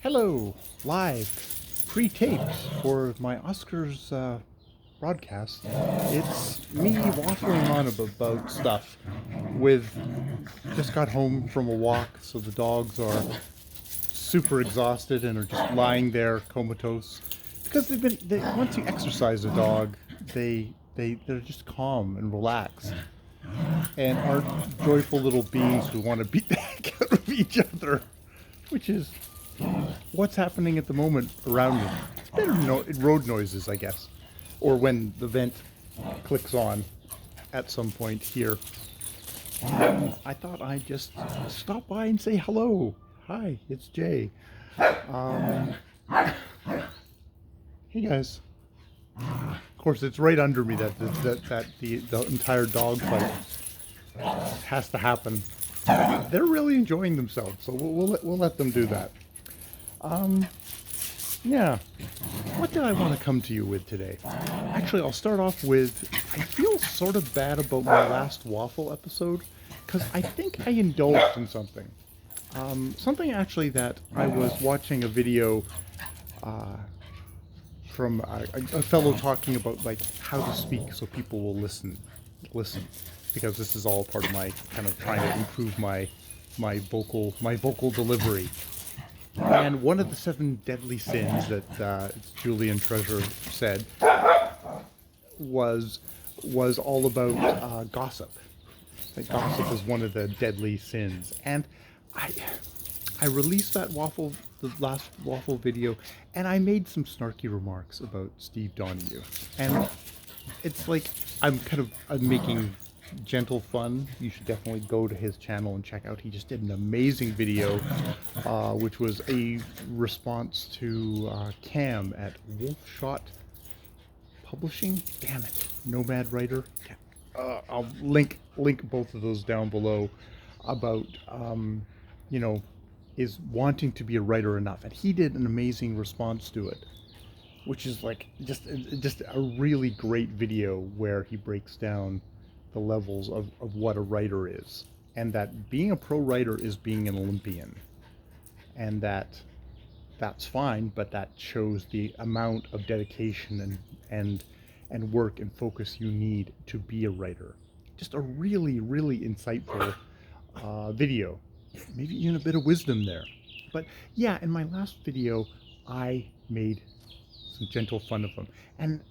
Hello, live, pre-taped for my Oscars broadcast. It's me waffling on about stuff. Just got home from a walk, so the dogs are super exhausted and are just lying there comatose because once you exercise a dog, they're just calm and relaxed and aren't joyful little beings who want to beat the heck out of each other, which is what's happening at the moment around me. It's better road noises, I guess, or when the vent clicks on at some point here. I thought I'd just stop by and say hello. Hi, it's Jay. Hey guys. Of course, it's right under me that the entire dog fight has to happen. They're really enjoying themselves, so we'll let them do that. Yeah. What did I want to come to you with today? Actually, I'll start off with, I feel sort of bad about my last waffle episode, because I think I indulged in something. Something actually that I was watching a video from a fellow talking about, like, how to speak so people will listen, because this is all part of my kind of trying to improve my vocal delivery. And one of the 7 deadly sins that Julian Treasure said was all about gossip. That gossip is one of the deadly sins. And I released the last waffle video, and I made some snarky remarks about Steve Donahue. And it's like I'm making gentle fun. You should definitely go to his channel and check out. He just did an amazing video, which was a response to Cam at Wolfshot Publishing. Damn it, Nomad Writer. I'll link both of those down below. About is wanting to be a writer enough, and he did an amazing response to it, which is like just a really great video where he breaks down the levels of what a writer is, and that being a pro writer is being an Olympian, and that's fine, but that shows the amount of dedication and work and focus you need to be a writer. Just a really insightful video, maybe even a bit of wisdom there. But yeah, in my last video I made some gentle fun of him, and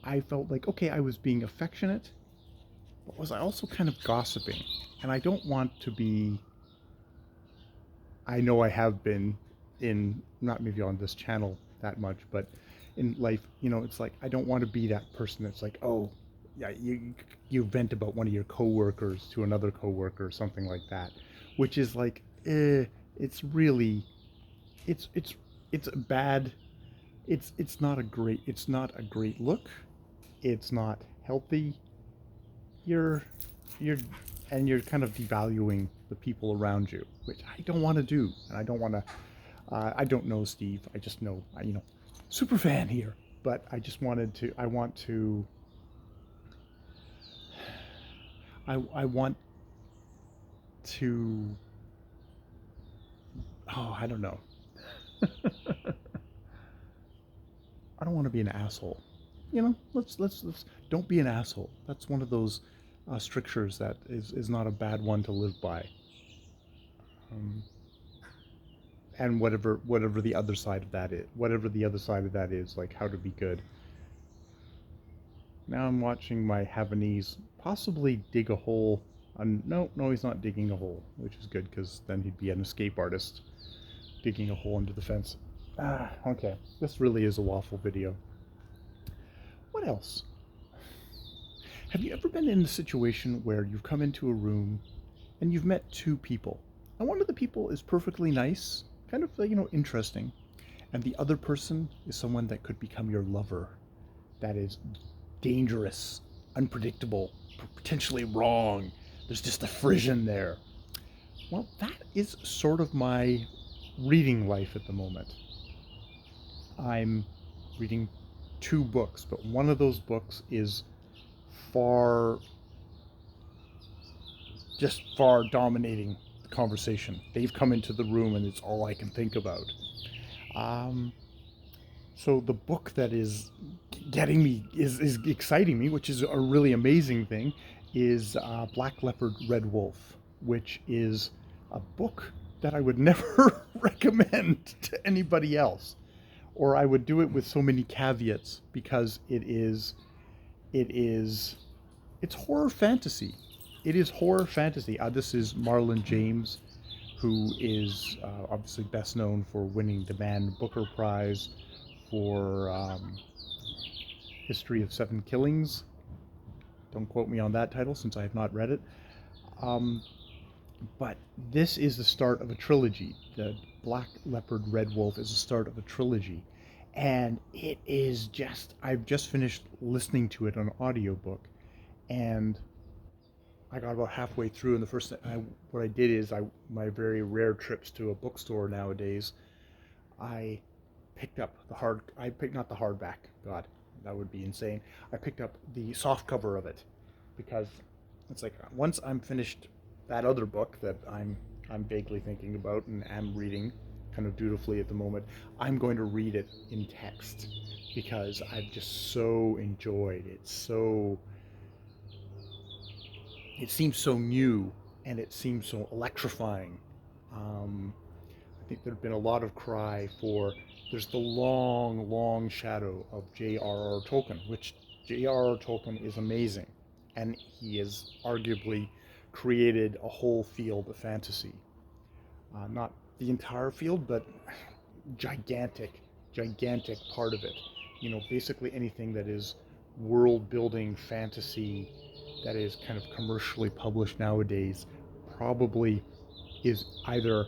I felt like, okay, I was being affectionate, but was I also kind of gossiping? And I don't want to be, I know I have been not maybe on this channel that much, but in life, it's like, I don't want to be that person that's like, oh, yeah, you vent about one of your coworkers to another coworker or something like that, which is like, it's really, it's bad. It's not a great look. It's not healthy. You're kind of devaluing the people around you, which I don't want to do, and I don't want to. I don't know Steve. I just know, super fan here. But I just wanted to. I want to. I want to. Oh, I don't know. I don't want to be an asshole. Let's don't be an asshole. That's one of those strictures that is not a bad one to live by. And whatever the other side of that is, like how to be good. Now I'm watching my Havanese possibly dig a hole. No, he's not digging a hole, which is good, because then he'd be an escape artist digging a hole into the fence. Okay. This really is a waffle video. What else? Have you ever been in a situation where you've come into a room and you've met 2 people, and one of the people is perfectly nice, kind of, interesting, and the other person is someone that could become your lover, that is dangerous, unpredictable, potentially wrong. There's just a frisson there. Well, that is sort of my reading life at the moment. I'm reading 2 books, but one of those books is far dominating the conversation. They've come into the room and it's all I can think about. Um, so the book that is getting me is exciting me, which is a really amazing thing, is Black Leopard, Red Wolf, which is a book that I would never recommend to anybody else, or I would do it with so many caveats because it is it's horror fantasy. It is horror fantasy. This is Marlon James, who is obviously best known for winning the Man Booker Prize for History of Seven Killings. Don't quote me on that title since I have not read it. Um, but this is the start of a trilogy. The Black Leopard, Red Wolf is the start of a trilogy. And it is just, I've just finished listening to it on audiobook. And I got about halfway through, and the first thing what I did is my very rare trips to a bookstore nowadays, I picked up I picked not the hardback. God, that would be insane. I picked up the soft cover of it because it's like once I'm finished that other book that I'm vaguely thinking about and am reading kind of dutifully at the moment, I'm going to read it in text because I've just so enjoyed it. It seems so new and it seems so electrifying. I think there'd been a lot of cry for there's the long, long shadow of J.R.R. Tolkien, which J.R.R. Tolkien is amazing, and he has arguably created a whole field of fantasy. Not the entire field, but gigantic, gigantic part of it. You know, basically anything that is world building fantasy that is kind of commercially published nowadays probably is either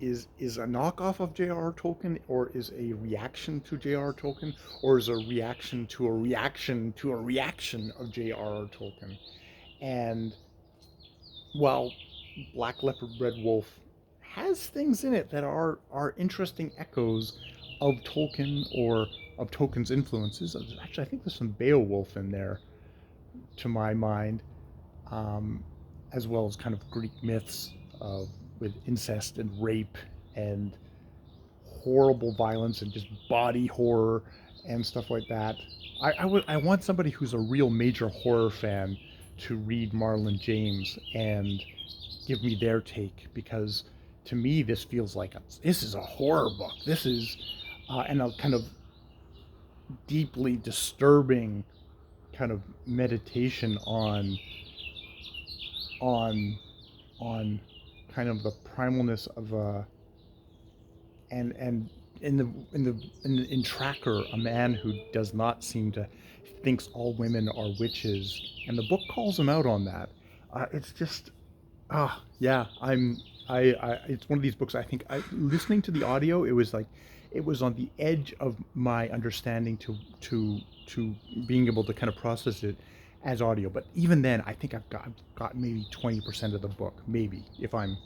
is a knockoff of J.R.R. Tolkien, or is a reaction to J.R.R. Tolkien, or is a reaction to a reaction to a reaction of J.R.R. Tolkien. And while Black Leopard, Red Wolf has things in it that are interesting echoes of Tolkien or of Tolkien's influences, actually, I think there's some Beowulf in there, to my mind, um, as well as kind of Greek myths with incest and rape and horrible violence and just body horror and stuff like that. I want somebody who's a real major horror fan to read Marlon James and give me their take, because to me this feels like this is a horror book. This is and a kind of deeply disturbing kind of meditation on on kind of the primalness of and in Tracker, a man who does not seem to thinks all women are witches, and the book calls him out on that. It's just yeah, it's one of these books. I think listening to the audio, it was like it was on the edge of my understanding to being able to kind of process it as audio. But even then, I think I've got maybe 20% of the book, maybe, if I'm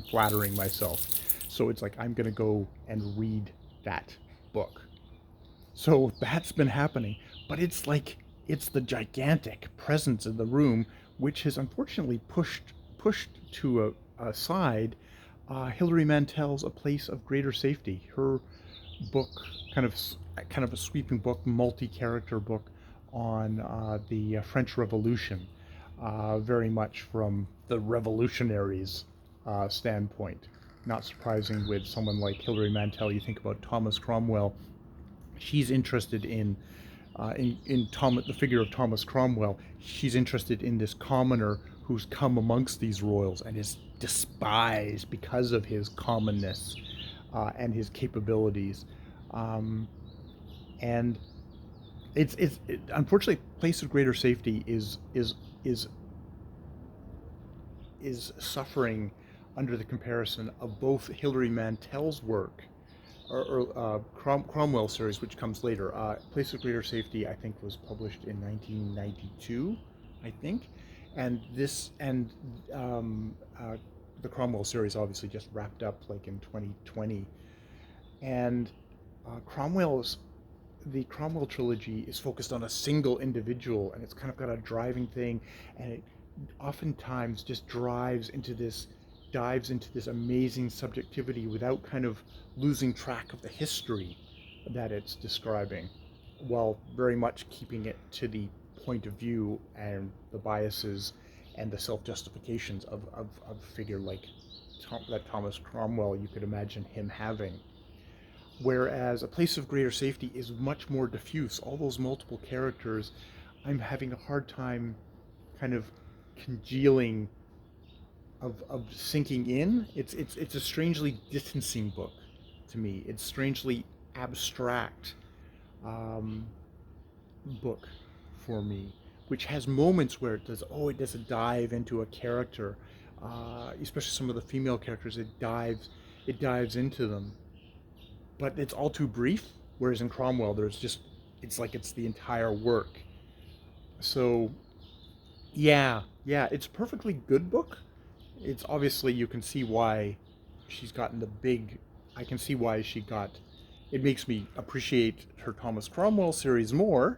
flattering myself. So it's like I'm gonna go and read that book. So that's been happening, but it's like it's the gigantic presence in the room, which has unfortunately pushed to a side Hilary Mantel's A Place of Greater Safety. Her book, kind of a sweeping book, multi-character book on the French Revolution, very much from the revolutionaries' standpoint. Not surprising with someone like Hilary Mantel. You think about Thomas Cromwell. She's interested the figure of Thomas Cromwell. She's interested in this commoner who's come amongst these royals and is despised because of his commonness and his capabilities. And unfortunately, Place of Greater Safety is suffering under the comparison of both Hilary Mantel's work or Cromwell series, which comes later. Place of Greater Safety, I think, was published in 1992, I think, and the Cromwell series obviously just wrapped up like in 2020, and Cromwell's the Cromwell trilogy is focused on a single individual, and it's kind of got a driving thing, and it oftentimes just drives into this dives into this amazing subjectivity without kind of losing track of the history that it's describing, while very much keeping it to the point of view and the biases and the self-justifications of a figure like that Thomas Cromwell you could imagine him having. Whereas A Place of Greater Safety is much more diffuse. All those multiple characters, I'm having a hard time kind of congealing of sinking in. It's a strangely distancing book to me. It's strangely abstract book for me, which has moments where it does a dive into a character, especially some of the female characters. It dives into them, but it's all too brief. Whereas in Cromwell, it's like it's the entire work. So yeah, it's a perfectly good book. It's obviously, you can see why she's gotten I can see why she got, it makes me appreciate her Thomas Cromwell series more.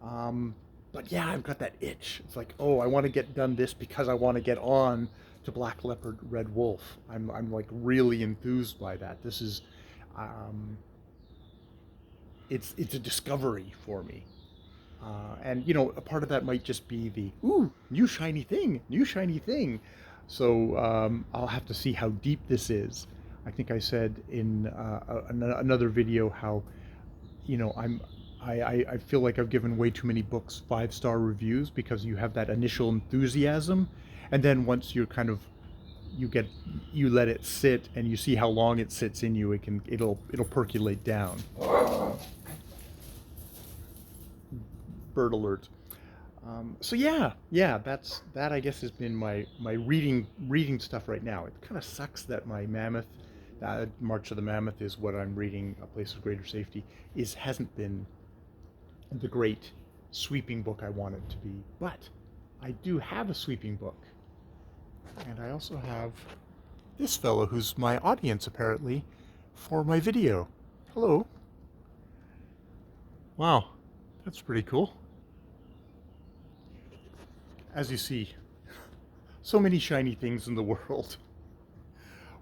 But yeah, I've got that itch. It's like, I want to get done this because I want to get on to Black Leopard, Red Wolf. I'm like really enthused by that. This is, it's a discovery for me. And a part of that might just be the new shiny thing. So I'll have to see how deep this is. I think I said in another video how I feel like I've given way too many books 5-star reviews, because you have that initial enthusiasm, and then once you're kind of you let it sit and you see how long it sits in you, it'll percolate down. Bird alert. So yeah, that I guess has been my reading stuff right now. It kind of sucks that my Mammoth, March of the Mammoth is what I'm reading. A Place of Greater Safety hasn't been the great sweeping book I want it to be, but I do have a sweeping book, and I also have this fellow who's my audience apparently for my video. Hello. Wow, that's pretty cool. As you see, so many shiny things in the world.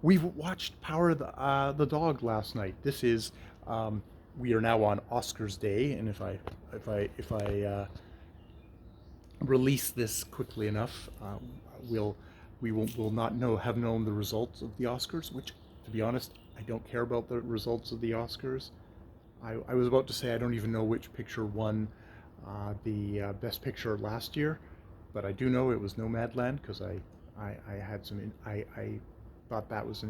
We've watched Power of the Dog last night. This is we are now on Oscars Day, and if I release this quickly enough, we'll not have known the results of the Oscars. Which, to be honest, I don't care about the results of the Oscars. I was about to say I don't even know which picture won the Best Picture last year, but I do know it was Nomadland, because I thought that was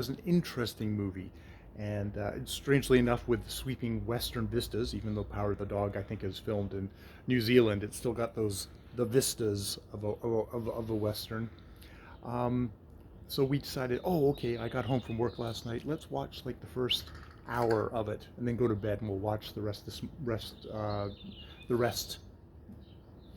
an interesting movie, and strangely enough, with sweeping Western vistas, even though Power of the Dog I think is filmed in New Zealand, it's still got the vistas of a Western. So we decided, okay, I got home from work last night. Let's watch like the first hour of it, and then go to bed, and we'll watch the rest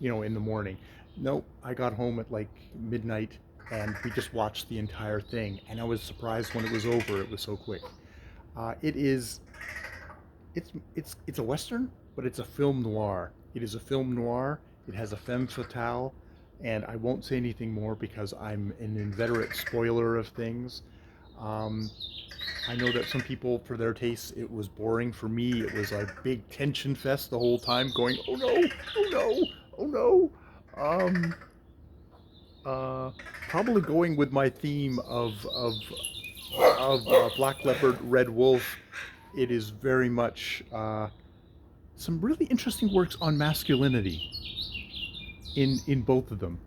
in the morning. Nope, I got home at like midnight, and we just watched the entire thing, and I was surprised when it was over. It was so quick. It's a Western, but it's a film noir. It is a film noir. It has a femme fatale, and I won't say anything more because I'm an inveterate spoiler of things. I know that some people, for their tastes, it was boring. For me, it was a big tension fest the whole time, going, oh no, oh no, oh no. Probably going with my theme of Black Leopard, Red Wolf. It is very much some really interesting works on masculinity in both of them.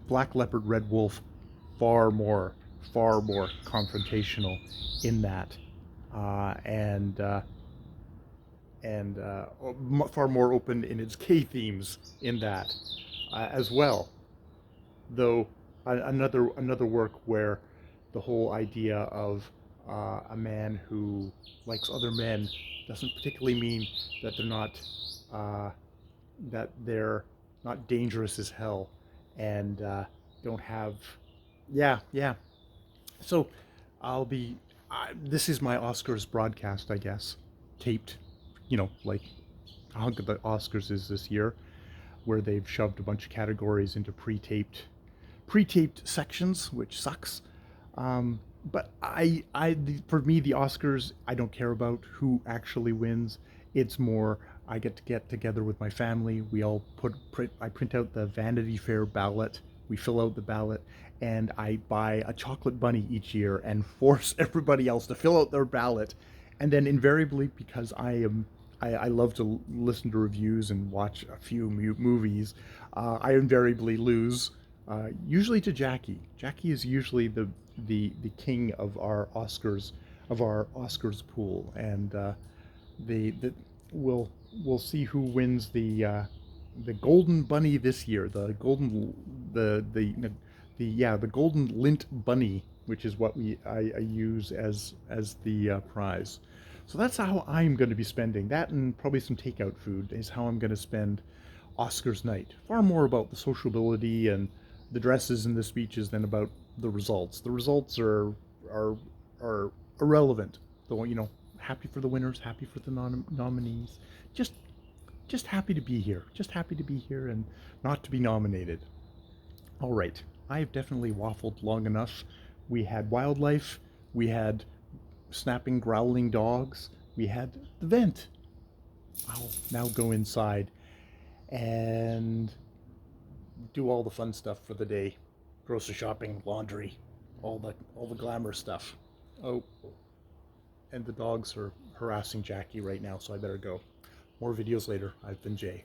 Black Leopard, Red Wolf, far more confrontational in that, and far more open in its gay themes in that as well. Though another work where the whole idea of a man who likes other men doesn't particularly mean that they're not dangerous as hell, and don't have, yeah. So this is my Oscars broadcast, I guess, taped, like a hunk of the Oscars is this year, where they've shoved a bunch of categories into pre-taped pre-taped sections, which sucks. But for me, the Oscars, I don't care about who actually wins. It's more I get together with my family. We all I print out the Vanity Fair ballot. We fill out the ballot, and I buy a chocolate bunny each year and force everybody else to fill out their ballot. And then invariably, because I love to listen to reviews and watch a few movies, I invariably lose, usually to Jackie. Jackie is usually the king of our Oscars pool, and the we'll see who wins the golden bunny this year. The golden lint bunny, which is what I use as the prize. So that's how I'm going to be spending that, and probably some takeout food is how I'm going to spend Oscars night. Far more about the sociability and the dresses and the speeches than about the results. The results are irrelevant. Though, happy for the winners, happy for the nominees. Just happy to be here. Just happy to be here and not to be nominated. All right, I've definitely waffled long enough. We had wildlife. We had snapping, growling dogs. We had the vent. I'll now go inside and do all the fun stuff for the day. Grocery shopping, laundry, all the glamour stuff. Oh, and the dogs are harassing Jackie right now, so I better go. More videos later. I've been Jay.